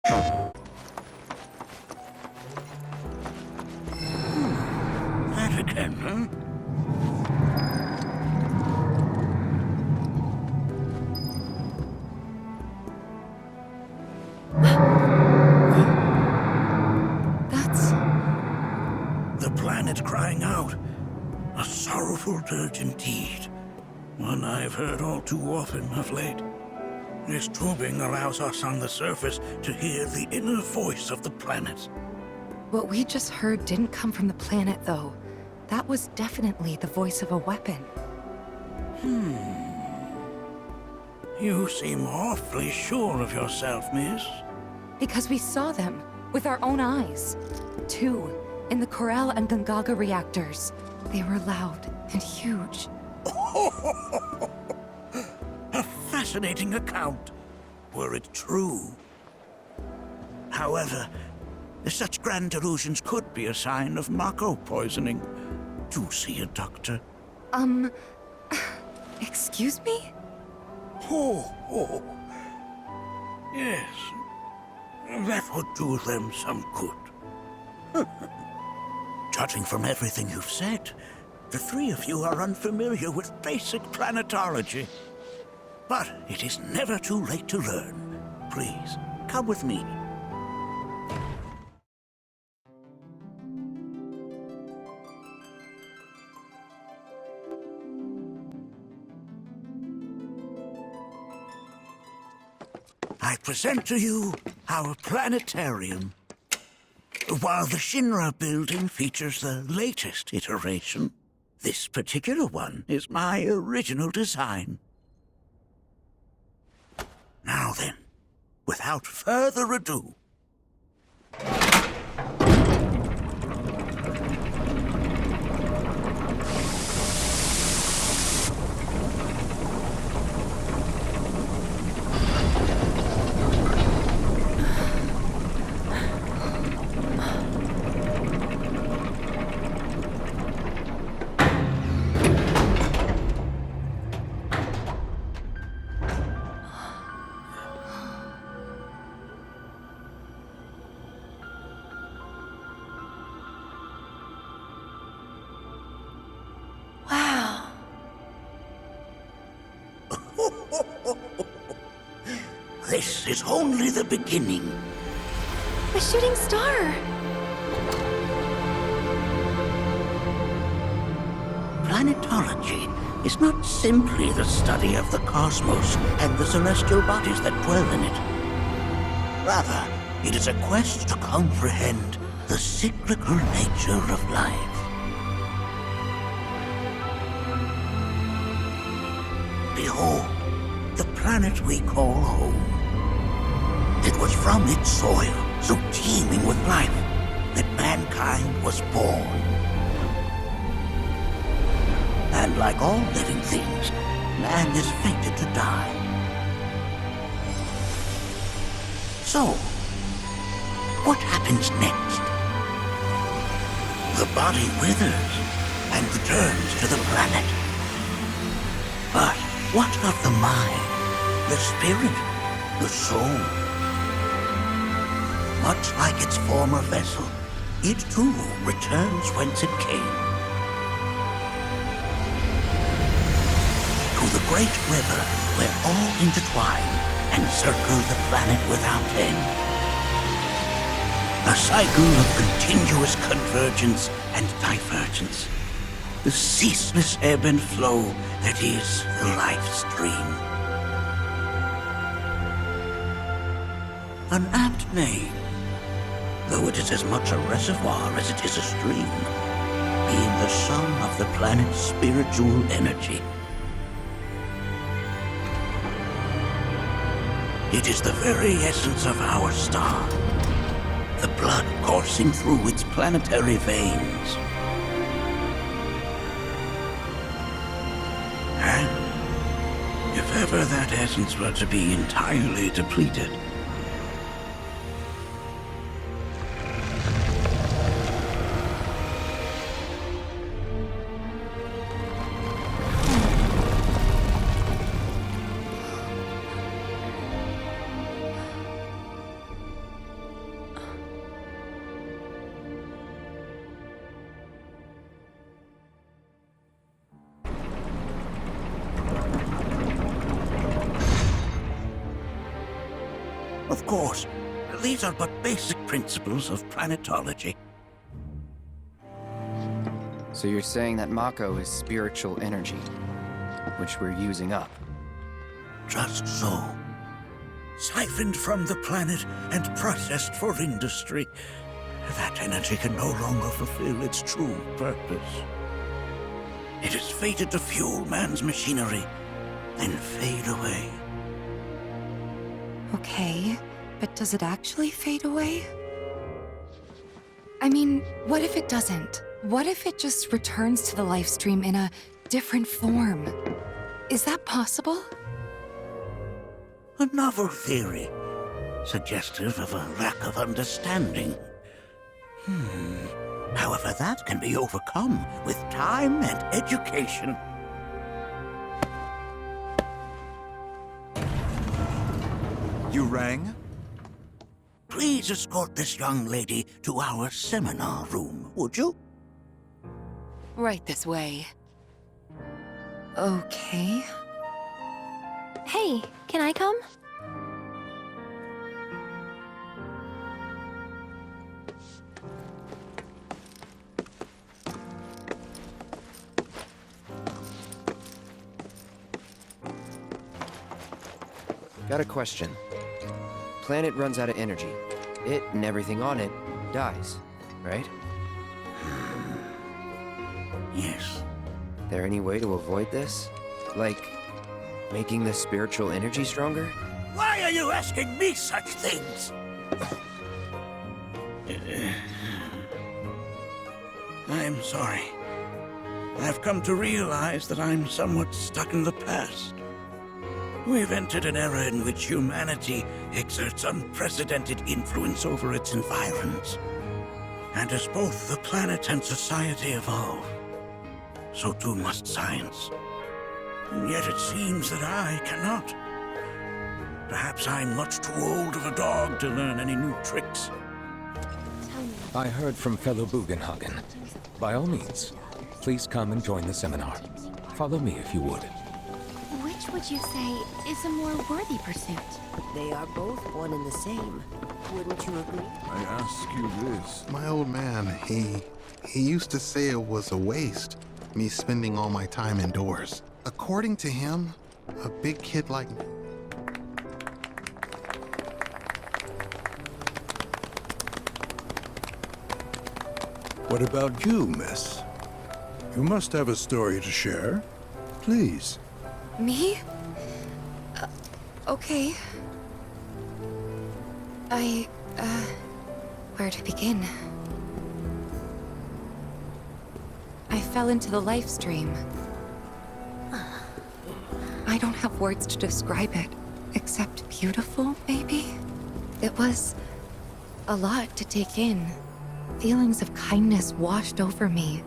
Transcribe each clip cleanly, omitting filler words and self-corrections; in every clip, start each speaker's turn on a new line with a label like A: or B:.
A: That again, huh?
B: That's...
A: The planet crying out. A sorrowful dirge indeed. One I've heard all too often of late. This tubing allows us on the surface to hear the inner voice of the planet.
B: What we just heard didn't come from the planet, though. That was definitely the voice of a weapon.
A: You seem awfully sure of yourself, miss.
B: Because we saw them, with our own eyes. Two, in the Corel and Gungaga reactors. They were loud and huge.
A: A fascinating account, were it true. However, such grand delusions could be a sign of Mako poisoning. Do see a doctor.
B: Excuse me?
A: Oh. Yes. That would do them some good. Judging from everything you've said, the three of you are unfamiliar with basic planetology. But it is never too late to learn. Please, come with me. I present to you our planetarium. While the Shinra building features the latest iteration, this particular one is my original design. Now then, without further ado,
B: Wow.
A: this is only the beginning.
B: A shooting star!
A: Planetology is not simply the study of the cosmos and the celestial bodies that dwell in it. Rather, it is a quest to comprehend the cyclical nature of life. Behold, the planet we call home. It was from its soil, so teeming with life, that mankind was born. And like all living things, man is fated to die. So, what happens next? The body withers and returns to the planet. But what of the mind, the spirit, the soul? Much like its former vessel, it too returns whence it came. To the great river where all intertwine and circle the planet without end. A cycle of continuous convergence and divergence. The ceaseless ebb and flow that is the life stream. An apt name, though it is as much a reservoir as it is a stream, being the sum of the planet's spiritual energy. It is the very essence of our star, the blood coursing through its planetary veins. And if ever that essence were to be entirely depleted, Of course, these are but basic principles of planetology.
C: So you're saying that Mako is spiritual energy, which we're using up?
A: Just so. Siphoned from the planet and processed for industry, that energy can no longer fulfill its true purpose. It is fated to fuel man's machinery, then fade away.
B: Okay, but does it actually fade away? I mean, what if it doesn't? What if it just returns to the life stream in a different form? Is that possible?
A: A novel theory, suggestive of a lack of understanding. However, that can be overcome with time and education.
D: You rang?
A: Please escort this young lady to our seminar room, would you?
B: Right this way. Okay.
E: Hey, can I come?
C: Got a question. Planet runs out of energy. It and everything on it dies, right?
A: Yes.
C: There any way to avoid this? Like, making the spiritual energy stronger?
A: Why are you asking me such things? I'm sorry. I've come to realize that I'm somewhat stuck in the past. We've entered an era in which humanity exerts unprecedented influence over its environs. And as both the planet and society evolve, so too must science. And yet it seems that I cannot. Perhaps I'm much too old of a dog to learn any new tricks.
F: I heard from fellow Bugenhagen. By all means, please come and join the seminar. Follow me if you would.
E: Which would you say is a more worthy pursuit?
G: They are both one and the same. Wouldn't you agree?
D: I ask you this.
H: My old man, he used to say it was a waste, me spending all my time indoors. According to him, a big kid like me.
I: What about you, miss? You must have a story to share. Please.
B: Me? Okay. Where to begin? I fell into the life stream. I don't have words to describe it, except beautiful, maybe? It was a lot to take in. Feelings of kindness washed over me.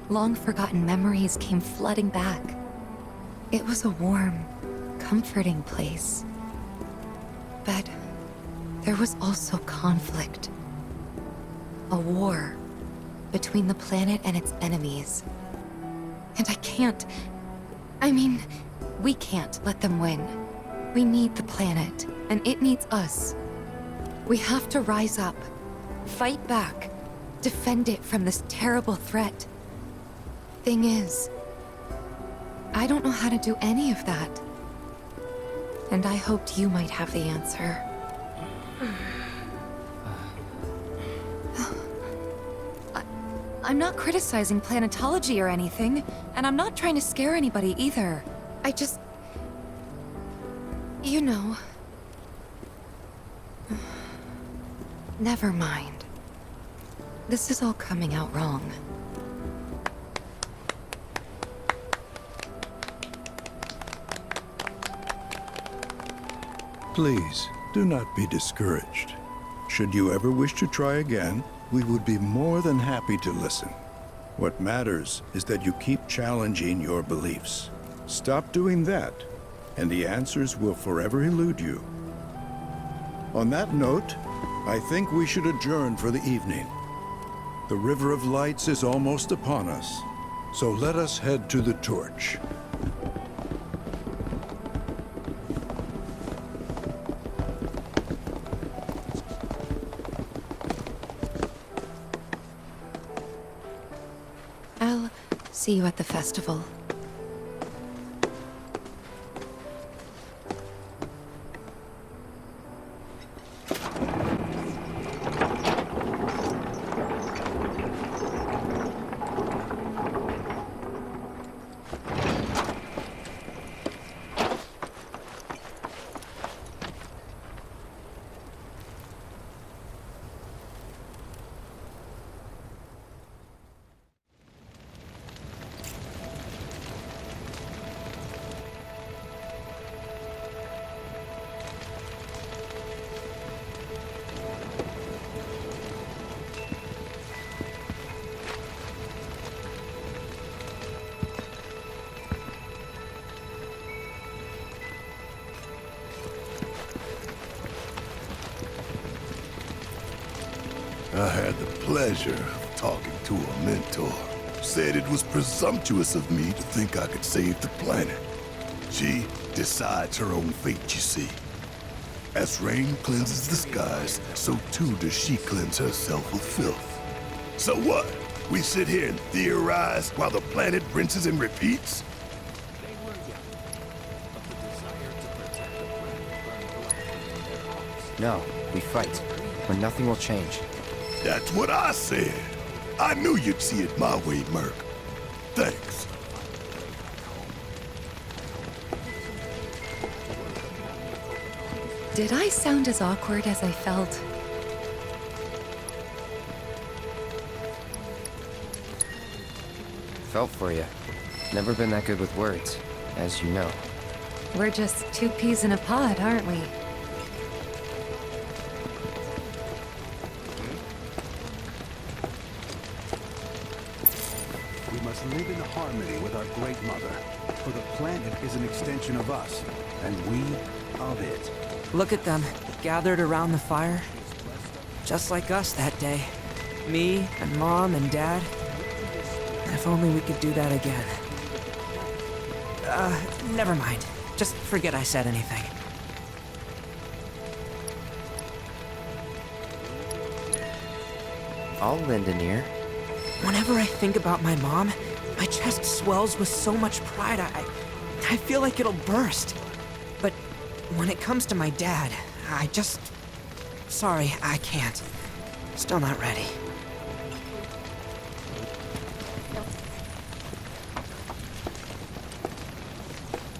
B: Long-forgotten memories came flooding back. It was a warm, comforting place. But there was also conflict. A war between the planet and its enemies. And we can't let them win. We need the planet, and it needs us. We have to rise up, fight back, defend it from this terrible threat. Thing is, I don't know how to do any of that. And I hoped you might have the answer. I'm not criticizing planetology or anything, and I'm not trying to scare anybody either. I just... You know... Never mind. This is all coming out wrong.
I: Please, do not be discouraged. Should you ever wish to try again, we would be more than happy to listen. What matters is that you keep challenging your beliefs. Stop doing that, and the answers will forever elude you. On that note, I think we should adjourn for the evening. The River of Lights is almost upon us, so let us head to the torch.
B: See you at the festival.
J: I had the pleasure of talking to a mentor. Said it was presumptuous of me to think I could save the planet. She decides her own fate, you see. As rain cleanses the skies, so too does she cleanse herself of filth. So what? We sit here and theorize while the planet rinses and repeats?
C: No, we fight, or nothing will change.
J: That's what I said. I knew you'd see it my way, Merc. Thanks.
B: Did I sound as awkward as I felt?
C: Felt for you. Never been that good with words, as you know.
B: We're just two peas in a pod, aren't we?
K: We must live in harmony with our Great Mother, for the planet is an extension of us, and we of it.
L: Look at them, gathered around the fire. Just like us that day. Me and Mom and Dad. If only we could do that again. Never mind. Just forget I said anything.
C: I'll lend an ear.
L: Whenever I think about my mom, my chest swells with so much pride, I feel like it'll burst. But when it comes to my dad, I just... Sorry, I can't. Still not ready.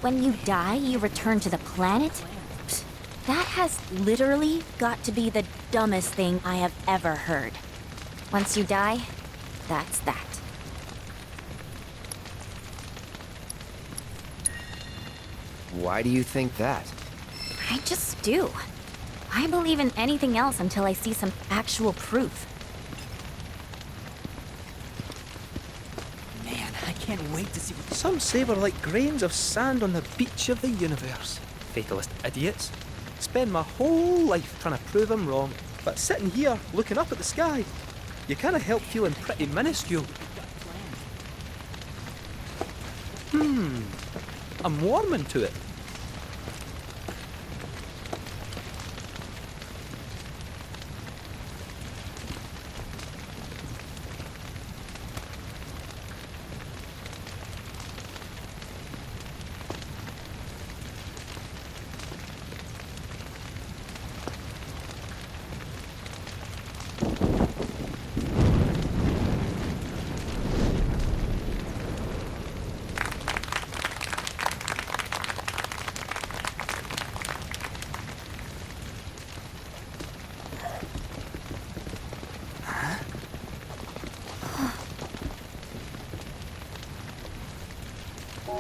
E: When you die, you return to the planet? Psst, that has literally got to be the dumbest thing I have ever heard. Once you die, that's that.
C: Why do you think that?
E: I just do. I believe in anything else until I see some actual proof.
M: Man, I can't wait to see what... Some say we're like grains of sand on the beach of the universe. Fatalist idiots. Spend my whole life trying to prove I'm wrong, but sitting here, looking up at the sky, you can't help feeling pretty minuscule. I'm warming to it.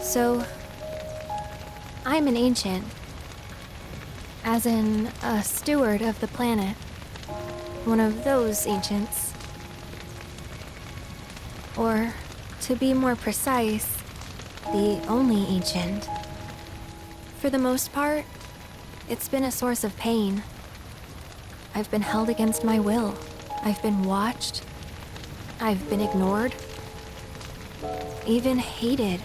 E: So, I'm an ancient. As in, a steward of the planet. One of those ancients. Or, to be more precise, the only ancient. For the most part, it's been a source of pain. I've been held against my will. I've been watched. I've been ignored. Even hated.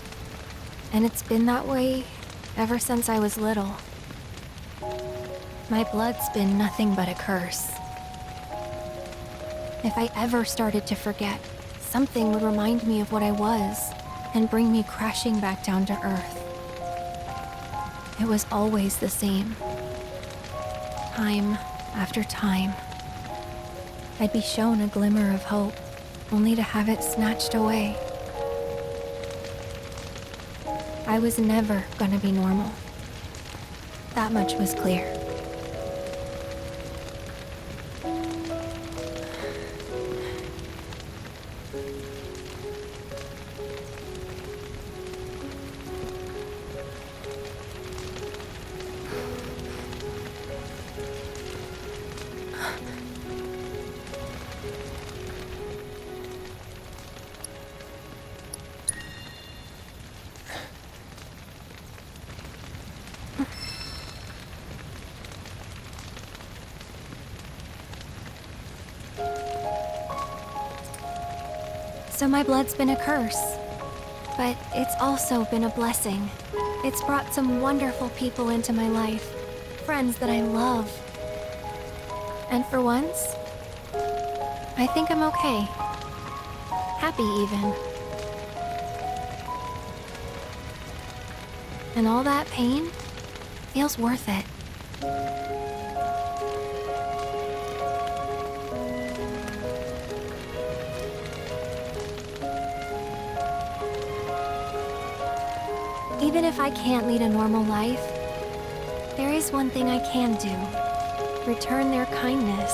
E: And it's been that way ever since I was little. My blood's been nothing but a curse. If I ever started to forget, something would remind me of what I was. and bring me crashing back down to Earth. It was always the same. Time after time. I'd be shown a glimmer of hope, only to have it snatched away. I was never gonna be normal. That much was clear. So my blood's been a curse, but it's also been a blessing. It's brought some wonderful people into my life, friends that I love. And for once, I think I'm okay. Happy even. And all that pain feels worth it. Even if I can't lead a normal life, there is one thing I can do. Return their kindness.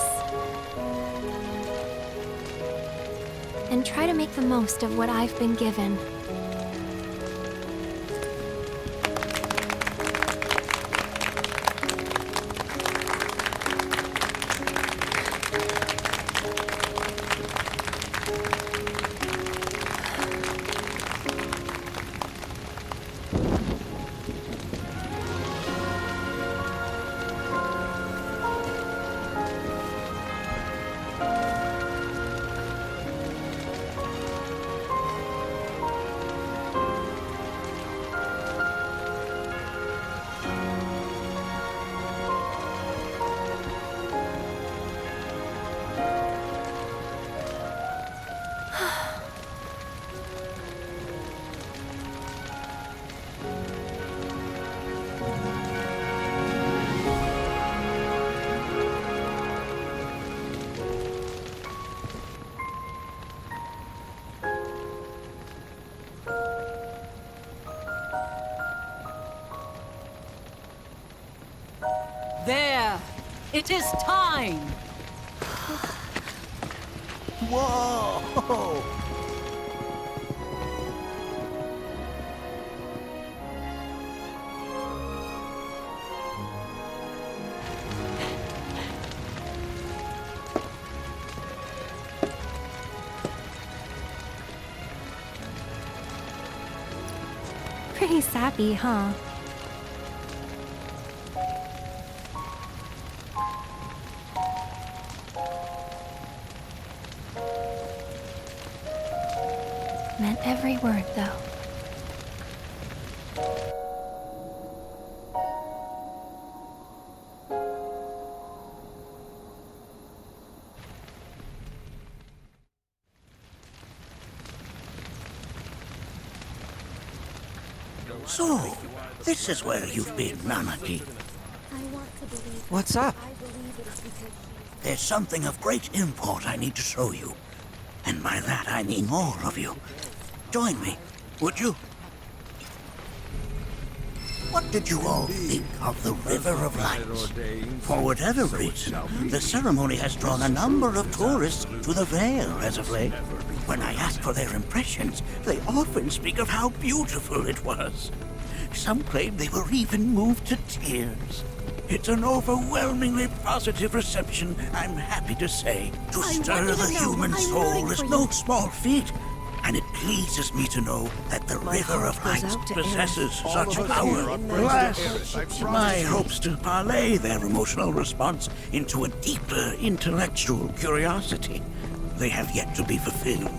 E: And try to make the most of what I've been given.
N: There! It is time!
A: Whoa!
E: Pretty sappy, huh? Meant every word, though.
A: So, this is where you've been, Nanaki.
L: What's up?
A: There's something of great import I need to show you. And by that I mean all of you. Join me, would you? What did you all think of the River of Lights? For whatever reason, the ceremony has drawn a number of tourists to the Vale as of late. When I ask for their impressions, they often speak of how beautiful it was. Some claim they were even moved to tears. It's an overwhelmingly positive reception, I'm happy to say. To stir the human soul is no small feat, and it pleases me to know that the River of Lights possesses such power. Alas, my hopes to parlay their emotional response into a deeper intellectual curiosity, they have yet to be fulfilled.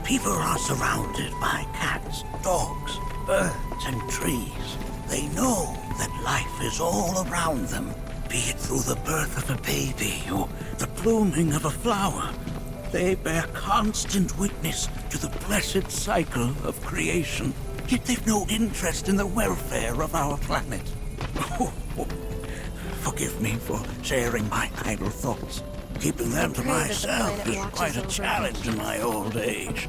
A: People are surrounded by cats, dogs, birds, and trees. They know that life is all around them, be it through the birth of a baby or the blooming of a flower. They bear constant witness to the blessed cycle of creation, yet they've no interest in the welfare of our planet. Forgive me for sharing my idle thoughts. Keeping them to myself is quite a challenge in my old age.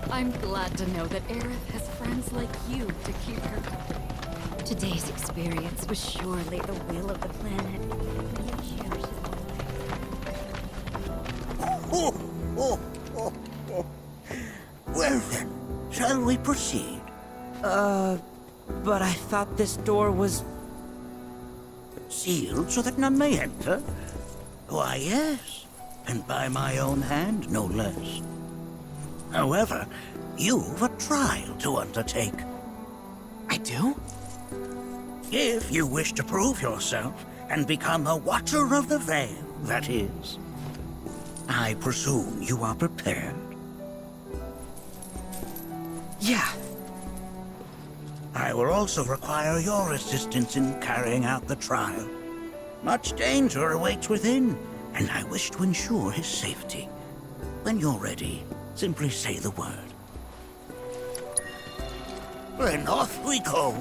N: I'm glad to know that Aerith has friends like you to keep her company.
G: Today's experience was surely the will of the planet.
A: Well then, shall we proceed?
L: But I thought this door was...
A: Sealed so that none may enter? Why, yes. And by my own hand, no less. However, you've a trial to undertake.
L: I do?
A: If you wish to prove yourself and become a Watcher of the Veil, that is. I presume you are prepared?
L: Yeah.
A: I will also require your assistance in carrying out the trial. Much danger awaits within, and I wish to ensure his safety. When you're ready, simply say the word. Then off we go.